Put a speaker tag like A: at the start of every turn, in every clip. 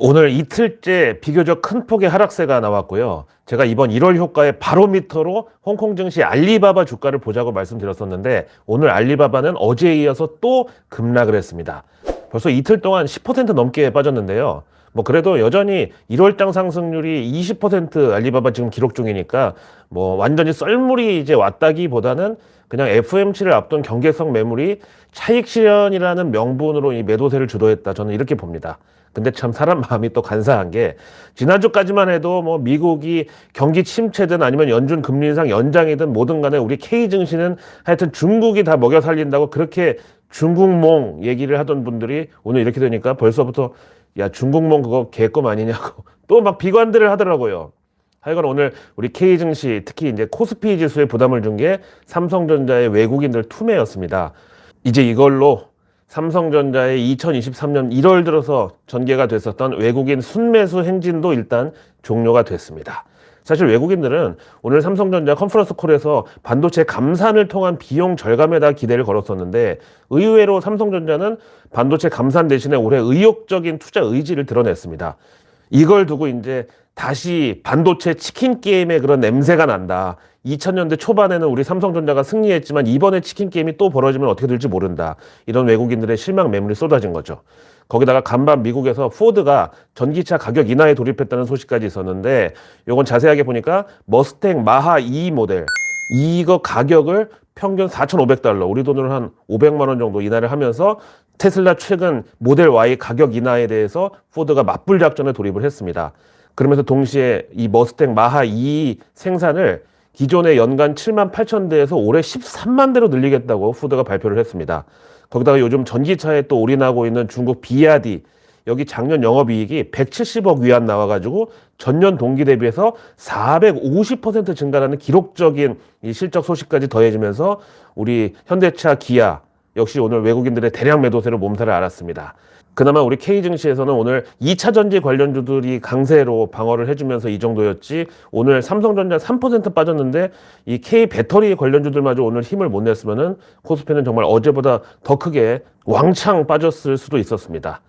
A: 오늘 이틀째 비교적 큰 폭의 하락세가 나왔고요. 제가 이번 1월 효과의 바로미터로 홍콩 증시 알리바바 주가를 보자고 말씀드렸었는데 오늘 알리바바는 어제에 이어서 또 급락을 했습니다. 벌써 이틀 동안 10% 넘게 빠졌는데요. 뭐 그래도 여전히 1월장 상승률이 20% 알리바바 지금 기록 중이니까 뭐 완전히 썰물이 이제 왔다기보다는 그냥 FOMC를 앞둔 경계성 매물이 차익 실현이라는 명분으로 이 매도세를 주도했다. 저는 이렇게 봅니다. 근데 참 사람 마음이 또 간사한 게 지난주까지만 해도 뭐 미국이 경기 침체든 아니면 연준 금리 인상 연장이든 뭐든 간에 우리 K 증시는 하여튼 중국이 다 먹여 살린다고 그렇게 중국몽 얘기를 하던 분들이 오늘 이렇게 되니까 벌써부터 야 중국몽 그거 개껌 아니냐고 또 막 비관들을 하더라고요. 하여간 오늘 우리 K 증시 특히 이제 코스피 지수에 부담을 준 게 삼성전자의 외국인들 투매였습니다. 이제 이걸로 삼성전자의 2023년 1월 들어서 전개가 됐었던 외국인 순매수 행진도 일단 종료가 됐습니다. 사실 외국인들은 오늘 삼성전자 컨퍼런스 콜에서 반도체 감산을 통한 비용 절감에다 기대를 걸었었는데 의외로 삼성전자는 반도체 감산 대신에 올해 의욕적인 투자 의지를 드러냈습니다. 이걸 두고 이제 다시 반도체 치킨 게임의 그런 냄새가 난다. 2000년대 초반에는 우리 삼성전자가 승리했지만 이번에 치킨 게임이 또 벌어지면 어떻게 될지 모른다. 이런 외국인들의 실망 매물이 쏟아진 거죠. 거기다가 간밤 미국에서 포드가 전기차 가격 인하에 돌입했다는 소식까지 있었는데 요건 자세하게 보니까 머스탱 마하 2 모델 이거 가격을 평균 4,500달러 우리 돈으로 한 500만 원 정도 인하를 하면서 테슬라 최근 모델 Y 가격 인하에 대해서 포드가 맞불 작전에 돌입을 했습니다. 그러면서 동시에 이 머스탱 마하 2 생산을 기존의 연간 7만 8천 대에서 올해 13만 대로 늘리겠다고 포드가 발표를 했습니다. 거기다가 요즘 전기차에 또 올인하고 있는 중국 비아디 여기 작년 영업이익이 170억 위안 나와가지고 전년 동기 대비해서 450% 증가라는 기록적인 이 실적 소식까지 더해지면서 우리 현대차, 기아 역시 오늘 외국인들의 대량 매도세로 몸살을 앓았습니다. 그나마 우리 K 증시에서는 오늘 2차 전지 관련주들이 강세로 방어를 해주면서 이 정도였지 오늘 삼성전자 3% 빠졌는데 이 K 배터리 관련주들마저 오늘 힘을 못 냈으면은 코스피는 정말 어제보다 더 크게 왕창 빠졌을 수도 있었습니다.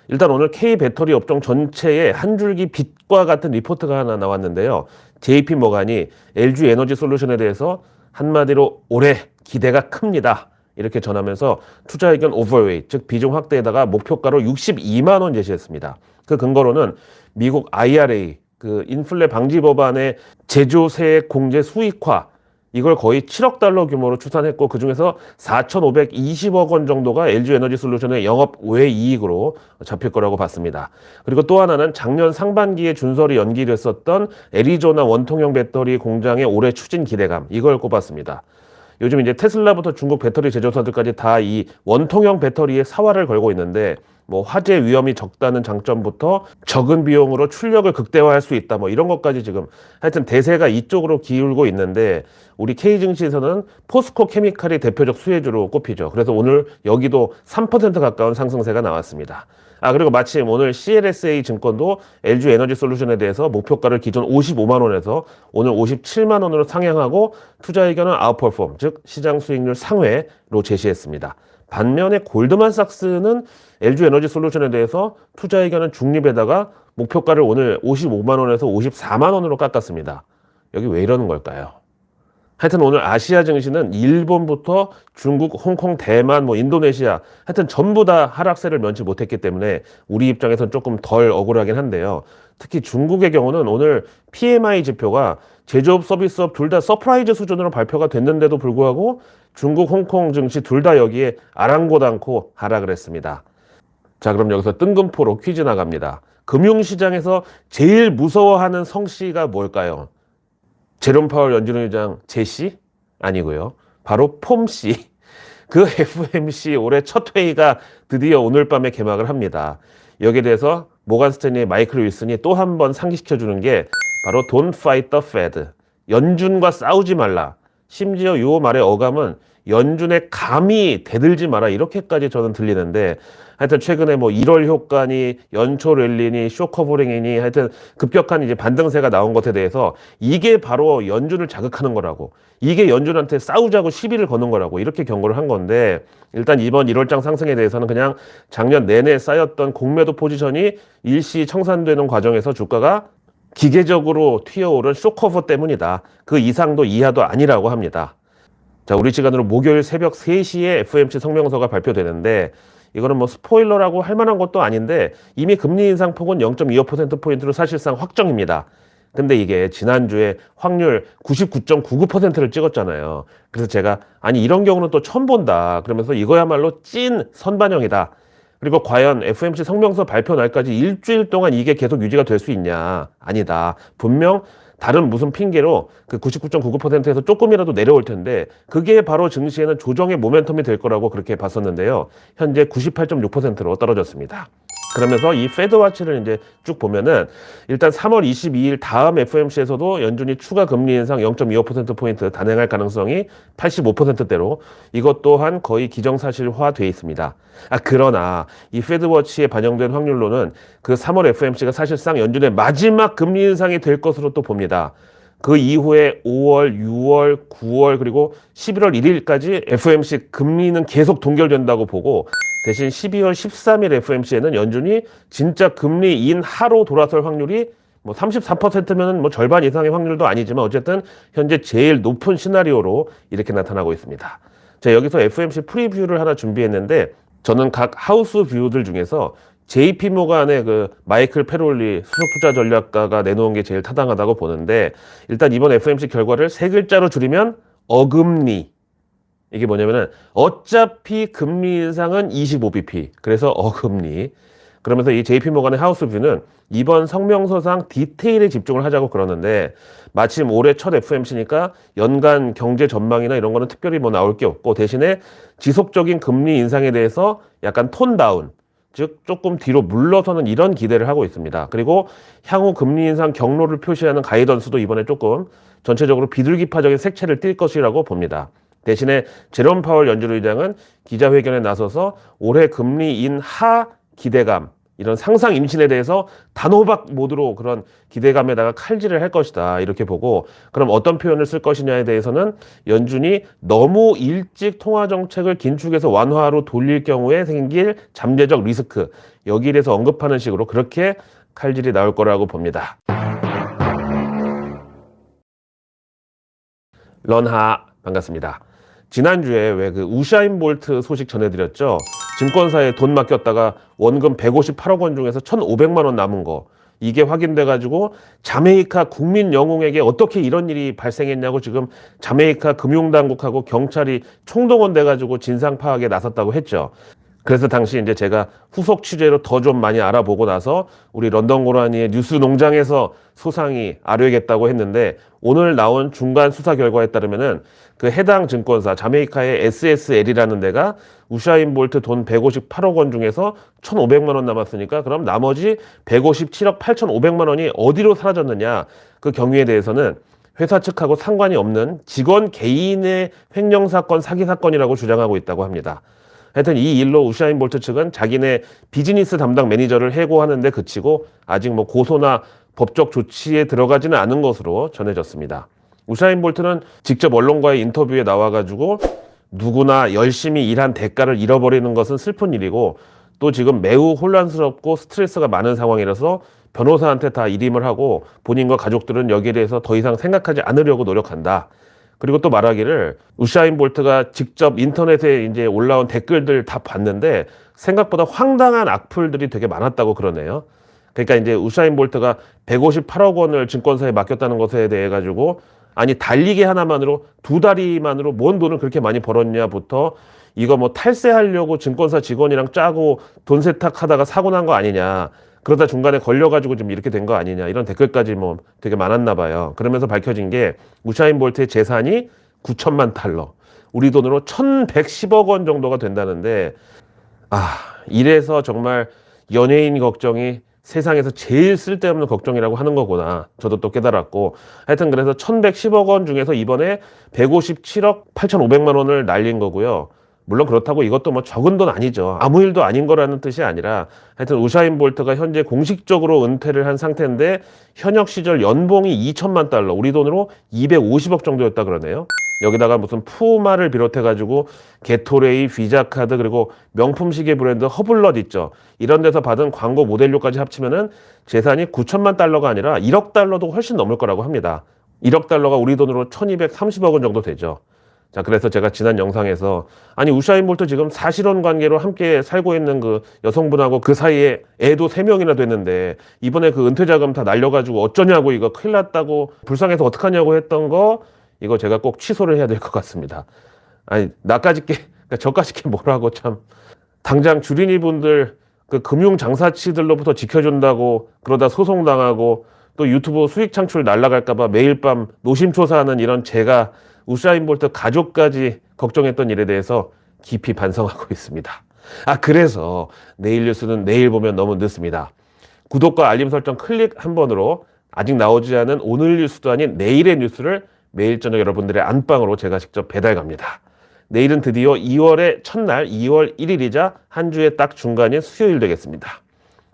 A: 일단 오늘 K 배터리 업종 전체에 한 줄기 빛과 같은 리포트가 하나 나왔는데요. JP 모간이 LG 에너지 솔루션에 대해서 한마디로 올해 기대가 큽니다. 이렇게 전하면서 투자 의견 오버웨이, 즉 비중 확대에다가 목표가로 62만 원 제시했습니다. 그 근거로는 미국 IRA, 그 인플레 방지 법안의 제조세 공제 수익화, 이걸 거의 7억 달러 규모로 추산했고 그중에서 4,520억 원 정도가 LG 에너지 솔루션의 영업 외 이익으로 잡힐 거라고 봤습니다. 그리고 또 하나는 작년 상반기에 준설이 연기됐었던 애리조나 원통형 배터리 공장의 올해 추진 기대감, 이걸 꼽았습니다. 요즘 이제 테슬라부터 중국 배터리 제조사들까지 다 이 원통형 배터리에 사활을 걸고 있는데 뭐 화재 위험이 적다는 장점부터 적은 비용으로 출력을 극대화할 수 있다 뭐 이런 것까지 지금 하여튼 대세가 이쪽으로 기울고 있는데 우리 K 증시에서는 포스코 케미칼이 대표적 수혜주로 꼽히죠. 그래서 오늘 여기도 3% 가까운 상승세가 나왔습니다. 그리고 마침 오늘 CLSA 증권도 LG 에너지 솔루션에 대해서 목표가를 기존 55만 원에서 오늘 57만 원으로 상향하고 투자 의견은 아웃퍼폼, 즉 시장 수익률 상회로 제시했습니다. 반면에 골드만삭스는 LG 에너지 솔루션에 대해서 투자 의견은 중립에다가 목표가를 오늘 55만 원에서 54만 원으로 깎았습니다. 여기 왜 이러는 걸까요? 하여튼 오늘 아시아 증시는 일본부터 중국, 홍콩, 대만, 뭐 인도네시아 하여튼 전부 다 하락세를 면치 못했기 때문에 우리 입장에서는 조금 덜 억울하긴 한데요. 특히 중국의 경우는 오늘 PMI 지표가 제조업, 서비스업 둘 다 서프라이즈 수준으로 발표가 됐는데도 불구하고 중국, 홍콩 증시 둘 다 여기에 아랑곳 않고 하락을 했습니다. 자, 그럼 여기서 뜬금포로 퀴즈 나갑니다. 금융시장에서 제일 무서워하는 성씨가 뭘까요? 제롬 파월 연준 의장 제시? 아니고요. 바로 폼씨. 그 FOMC 올해 첫 회의가 드디어 오늘 밤에 개막을 합니다. 여기에 대해서 모건 스탠리의 마이클 윌슨이 또 한 번 상기시켜주는 게 바로 Don't fight the Fed. 연준과 싸우지 말라. 심지어 요 말의 어감은 연준에 감히 대들지 마라 이렇게까지 저는 들리는데, 하여튼 최근에 뭐 1월 효과니 연초 랠리니 쇼커버링이니 하여튼 급격한 이제 반등세가 나온 것에 대해서 이게 바로 연준을 자극하는 거라고, 이게 연준한테 싸우자고 시비를 거는 거라고 이렇게 경고를 한 건데, 일단 이번 1월장 상승에 대해서는 그냥 작년 내내 쌓였던 공매도 포지션이 일시 청산되는 과정에서 주가가 기계적으로 튀어오른 쇼커버 때문이다. 그 이상도 이하도 아니라고 합니다. 자, 우리 시간으로 목요일 새벽 3시에 FOMC 성명서가 발표되는데, 이거는 뭐 스포일러라고 할 만한 것도 아닌데 이미 금리 인상 폭은 0.25%포인트로 사실상 확정입니다. 근데 이게 지난주에 확률 99.99%를 찍었잖아요. 그래서 제가 아니 이런 경우는 또 처음 본다 그러면서 이거야말로 찐 선반영이다. 그리고 과연 FOMC 성명서 발표 날까지 일주일 동안 이게 계속 유지가 될 수 있냐? 아니다. 분명 다른 무슨 핑계로 그 99.99%에서 조금이라도 내려올 텐데 그게 바로 증시에는 조정의 모멘텀이 될 거라고 그렇게 봤었는데요. 현재 98.6%로 떨어졌습니다. 그러면서 이 페드와치를 이제 쭉 보면은 일단 3월 22일 다음 FOMC에서도 연준이 추가 금리 인상 0.25%포인트 단행할 가능성이 85%대로 이것 또한 거의 기정사실화돼 있습니다. 그러나 이 페드워치에 반영된 확률로는 그 3월 FOMC가 사실상 연준의 마지막 금리 인상이 될 것으로 또 봅니다. 그 이후에 5월, 6월, 9월 그리고 11월 1일까지 FOMC 금리는 계속 동결된다고 보고, 대신 12월 13일 FOMC에는 연준이 진짜 금리 인하로 돌아설 확률이 뭐 34%면은 뭐 절반 이상의 확률도 아니지만 어쨌든 현재 제일 높은 시나리오로 이렇게 나타나고 있습니다. 자, 여기서 FOMC 프리뷰를 하나 준비했는데 저는 각 하우스 뷰들 중에서 JP 모간의 그 마이클 페롤리 수석투자 전략가가 내놓은 게 제일 타당하다고 보는데, 일단 이번 FOMC 결과를 세 글자로 줄이면 어금니. 이게 뭐냐면은 어차피 금리 인상은 25bp. 그래서 어금니. 그러면서 이 JP 모간의 하우스 뷰는 이번 성명서상 디테일에 집중을 하자고 그러는데, 마침 올해 첫 FOMC니까 연간 경제 전망이나 이런 거는 특별히 뭐 나올 게 없고 대신에 지속적인 금리 인상에 대해서 약간 톤 다운, 즉 조금 뒤로 물러서는 이런 기대를 하고 있습니다. 그리고 향후 금리 인상 경로를 표시하는 가이던스도 이번에 조금 전체적으로 비둘기파적인 색채를 띌 것이라고 봅니다. 대신에 제롬 파월 연준 의장은 기자회견에 나서서 올해 금리 인하 기대감, 이런 상상 임신에 대해서 단호박 모드로 그런 기대감에다가 칼질을 할 것이다 이렇게 보고, 그럼 어떤 표현을 쓸 것이냐에 대해서는 연준이 너무 일찍 통화정책을 긴축해서 완화로 돌릴 경우에 생길 잠재적 리스크, 여기에 대해서 언급하는 식으로 그렇게 칼질이 나올 거라고 봅니다. 런하 반갑습니다. 지난주에 왜 그 우샤인 볼트 소식 전해드렸죠? 증권사에 돈 맡겼다가 원금 158억 원 중에서 1,500만 원 남은 거, 이게 확인돼가지고 자메이카 국민 영웅에게 어떻게 이런 일이 발생했냐고 지금 자메이카 금융당국하고 경찰이 총동원 돼가지고 진상 파악에 나섰다고 했죠. 그래서 당시 이제 제가 후속 취재로 더 좀 많이 알아보고 나서 우리 런던 고라니의 뉴스 농장에서 소상히 아뢰겠다고 했는데, 오늘 나온 중간 수사 결과에 따르면은 그 해당 증권사 자메이카의 SSL이라는 데가 우샤인 볼트 돈 158억 원 중에서 1,500만 원 남았으니까 그럼 나머지 157억 8,500만 원이 어디로 사라졌느냐, 그 경위에 대해서는 회사 측하고 상관이 없는 직원 개인의 횡령사건, 사기사건이라고 주장하고 있다고 합니다. 하여튼 이 일로 우샤인 볼트 측은 자기네 비즈니스 담당 매니저를 해고하는 데 그치고 아직 뭐 고소나 법적 조치에 들어가지는 않은 것으로 전해졌습니다. 우샤인 볼트는 직접 언론과의 인터뷰에 나와가지고 누구나 열심히 일한 대가를 잃어버리는 것은 슬픈 일이고 또 지금 매우 혼란스럽고 스트레스가 많은 상황이라서 변호사한테 다 일임을 하고 본인과 가족들은 여기에 대해서 더 이상 생각하지 않으려고 노력한다. 그리고 또 말하기를 우샤인 볼트가 직접 인터넷에 이제 올라온 댓글들 다 봤는데 생각보다 황당한 악플들이 되게 많았다고 그러네요. 그러니까 이제 우샤인 볼트가 158억 원을 증권사에 맡겼다는 것에 대해 가지고 아니 달리기 하나만으로 2다리만으로 뭔 돈을 그렇게 많이 벌었냐부터 이거 뭐 탈세하려고 증권사 직원이랑 짜고 돈 세탁하다가 사고 난 거 아니냐, 그러다 중간에 걸려가지고 좀 이렇게 된 거 아니냐, 이런 댓글까지 뭐 되게 많았나 봐요. 그러면서 밝혀진 게 우샤인 볼트의 재산이 9천만 달러, 우리 돈으로 1,110억 원 정도가 된다는데, 이래서 정말 연예인 걱정이 세상에서 제일 쓸데없는 걱정이라고 하는 거구나. 저도 또 깨달았고. 하여튼 그래서 1110억 원 중에서 이번에 157억 8,500만 원을 날린 거고요. 물론 그렇다고 이것도 뭐 적은 돈 아니죠. 아무 일도 아닌 거라는 뜻이 아니라 하여튼 우사인 볼트가 현재 공식적으로 은퇴를 한 상태인데 현역 시절 연봉이 2천만 달러, 우리 돈으로 250억 정도였다 그러네요. 여기다가 무슨 푸마를 비롯해가지고 게토레이, 비자카드 그리고 명품 시계 브랜드 허블럿 있죠. 이런 데서 받은 광고 모델료까지 합치면은 재산이 9천만 달러가 아니라 1억 달러도 훨씬 넘을 거라고 합니다. 1억 달러가 우리 돈으로 1230억 원 정도 되죠. 자, 그래서 제가 지난 영상에서 아니 우사인 볼트 지금 사실혼 관계로 함께 살고 있는 그 여성분하고 그 사이에 애도 3명이나 됐는데 이번에 그 은퇴 자금 다 날려가지고 어쩌냐고 이거 큰일 났다고 불쌍해서 어떡하냐고 했던 거 이거 제가 꼭 취소를 해야 될 것 같습니다. 아니 나까지 그러니까 저까지 뭐라고 참 당장 주린이 분들 그 금융 장사치들로부터 지켜준다고 그러다 소송당하고 또 유튜브 수익 창출 날라갈까봐 매일 밤 노심초사하는 이런 제가 우사인 볼트 가족까지 걱정했던 일에 대해서 깊이 반성하고 있습니다. 아 그래서 내일 뉴스는 내일 보면 너무 늦습니다. 구독과 알림 설정 클릭 한 번으로 아직 나오지 않은 오늘 뉴스도 아닌 내일의 뉴스를 매일 저녁 여러분들의 안방으로 제가 직접 배달 갑니다. 내일은 드디어 2월의 첫날 2월 1일이자 한 주의 딱 중간인 수요일 되겠습니다.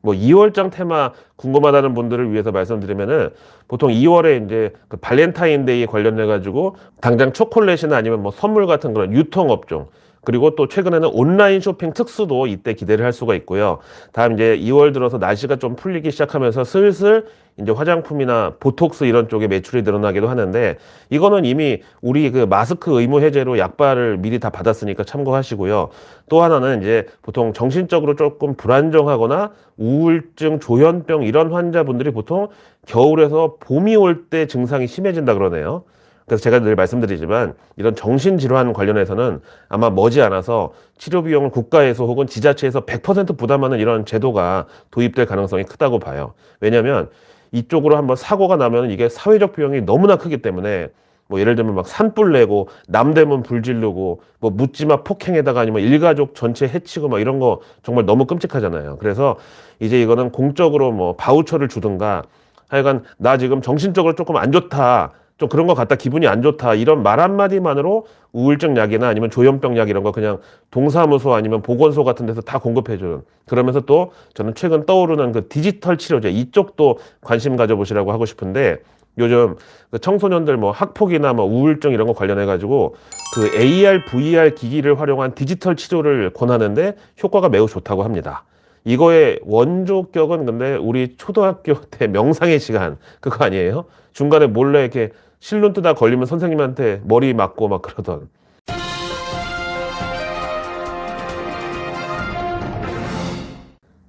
A: 뭐 2월장 테마 궁금하다는 분들을 위해서 말씀드리면은 보통 2월에 이제 그 발렌타인데이 관련해 가지고 당장 초콜릿이나 아니면 뭐 선물 같은 그런 유통업종 그리고 또 최근에는 온라인 쇼핑 특수도 이때 기대를 할 수가 있고요. 다음 이제 2월 들어서 날씨가 좀 풀리기 시작하면서 슬슬 이제 화장품이나 보톡스 이런 쪽에 매출이 늘어나기도 하는데 이거는 이미 우리 그 마스크 의무 해제로 약발을 미리 다 받았으니까 참고하시고요. 또 하나는 이제 보통 정신적으로 조금 불안정하거나 우울증, 조현병 이런 환자분들이 보통 겨울에서 봄이 올 때 증상이 심해진다 그러네요. 그래서 제가 늘 말씀드리지만 이런 정신질환 관련해서는 아마 머지않아서 치료 비용을 국가에서 혹은 지자체에서 100% 부담하는 이런 제도가 도입될 가능성이 크다고 봐요. 왜냐하면 이쪽으로 한번 사고가 나면 이게 사회적 비용이 너무나 크기 때문에 뭐 예를 들면 막 산불 내고 남대문 불 지르고 뭐 묻지마 폭행에다가 아니면 일가족 전체 해치고 막 이런 거 정말 너무 끔찍하잖아요. 그래서 이제 이거는 공적으로 뭐 바우처를 주든가 하여간 나 지금 정신적으로 조금 안 좋다. 좀 그런 것 같다, 기분이 안 좋다 이런 말 한마디만으로 우울증 약이나 아니면 조현병 약 이런 거 그냥 동사무소 아니면 보건소 같은 데서 다 공급해주는 그러면서 또 저는 최근 떠오르는 그 디지털 치료제 이쪽도 관심 가져보시라고 하고 싶은데 요즘 그 청소년들 뭐 학폭이나 뭐 우울증 이런 거 관련해 가지고 그 AR, VR 기기를 활용한 디지털 치료를 권하는데 효과가 매우 좋다고 합니다. 이거의 원조격은 근데 우리 초등학교 때 명상의 시간 그거 아니에요? 중간에 몰래 이렇게 실눈 뜨다 걸리면 선생님한테 머리 맞고 막 그러던.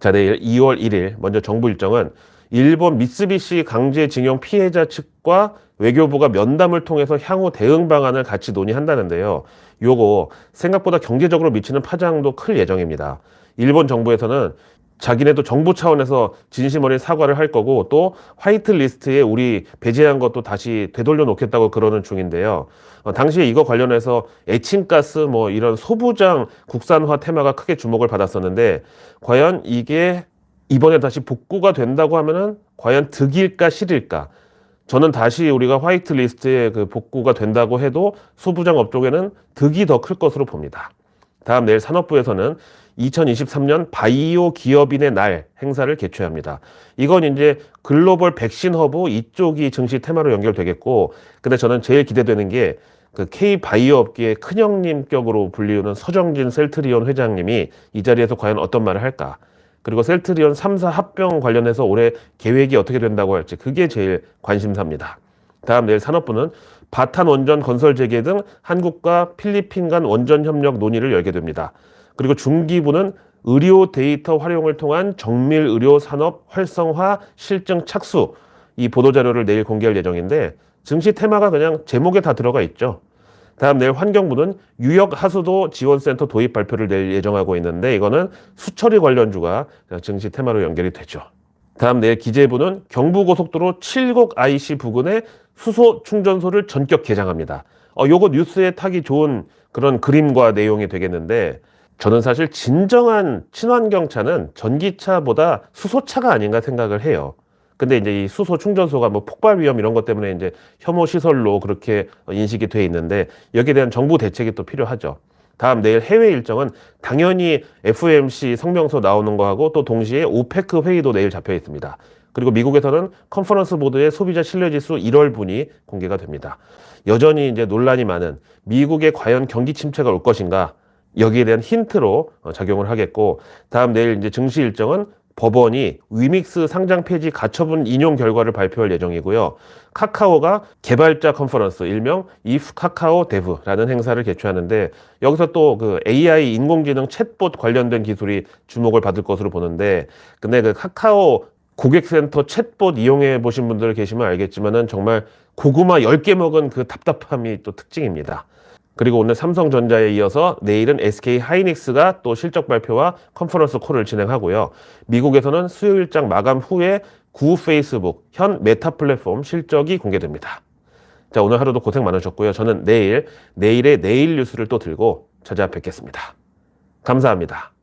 A: 자, 내일 2월 1일 먼저 정부 일정은 일본 미쓰비시 강제징용 피해자 측과 외교부가 면담을 통해서 향후 대응 방안을 같이 논의한다는데요. 요거 생각보다 경제적으로 미치는 파장도 클 예정입니다. 일본 정부에서는 자기네도 정부 차원에서 진심 어린 사과를 할 거고 또 화이트 리스트에 우리 배제한 것도 다시 되돌려 놓겠다고 그러는 중인데요. 당시에 이거 관련해서 에칭가스 뭐 이런 소부장 국산화 테마가 크게 주목을 받았었는데 과연 이게 이번에 다시 복구가 된다고 하면은 과연 득일까 실일까? 저는 다시 우리가 화이트 리스트에 그 복구가 된다고 해도 소부장 업종에는 득이 더 클 것으로 봅니다. 다음 내일 산업부에서는 2023년 바이오 기업인의 날 행사를 개최합니다. 이건 이제 글로벌 백신 허브 이쪽이 증시 테마로 연결되겠고, 근데 저는 제일 기대되는 게 그 K바이오 업계의 큰형님 격으로 불리우는 서정진 셀트리온 회장님이 이 자리에서 과연 어떤 말을 할까? 그리고 셀트리온 3사 합병 관련해서 올해 계획이 어떻게 된다고 할지 그게 제일 관심사입니다. 다음 내일 산업부는 바탄 원전 건설 재개 등 한국과 필리핀 간 원전 협력 논의를 열게 됩니다. 그리고 중기부는 의료 데이터 활용을 통한 정밀 의료 산업 활성화 실증 착수 이 보도자료를 내일 공개할 예정인데 증시 테마가 그냥 제목에 다 들어가 있죠. 다음 내일 환경부는 유역 하수도 지원센터 도입 발표를 내일 예정하고 있는데 이거는 수처리 관련주가 증시 테마로 연결이 되죠. 다음 내일 기재부는 경부고속도로 7곡 IC 부근에 수소 충전소를 전격 개장합니다. 요거 뉴스에 타기 좋은 그런 그림과 내용이 되겠는데 저는 사실 진정한 친환경차는 전기차보다 수소차가 아닌가 생각을 해요. 근데 이제 이 수소 충전소가 뭐 폭발 위험 이런 것 때문에 이제 혐오 시설로 그렇게 인식이 돼 있는데 여기에 대한 정부 대책이 또 필요하죠. 다음 내일 해외 일정은 당연히 FOMC 성명서 나오는 거하고 또 동시에 오페크 회의도 내일 잡혀 있습니다. 그리고 미국에서는 컨퍼런스 보드의 소비자 신뢰지수 1월 분이 공개가 됩니다. 여전히 이제 논란이 많은 미국에 과연 경기 침체가 올 것인가 여기에 대한 힌트로 작용을 하겠고 다음 내일 이제 증시 일정은 법원이 위믹스 상장 폐지 가처분 인용 결과를 발표할 예정이고요. 카카오가 개발자 컨퍼런스 일명 If 카카오 데브라는 행사를 개최하는데 여기서 또 그 AI 인공지능 챗봇 관련된 기술이 주목을 받을 것으로 보는데 근데 그 카카오 고객센터 챗봇 이용해 보신 분들 계시면 알겠지만은 정말 고구마 10개 먹은 그 답답함이 또 특징입니다. 그리고 오늘 삼성전자에 이어서 내일은 SK 하이닉스가 또 실적 발표와 컨퍼런스 콜을 진행하고요. 미국에서는 수요일장 마감 후에 구 페이스북, 현 메타 플랫폼 실적이 공개됩니다. 자, 오늘 하루도 고생 많으셨고요. 저는 내일의 내일 뉴스를 또 들고 찾아뵙겠습니다. 감사합니다.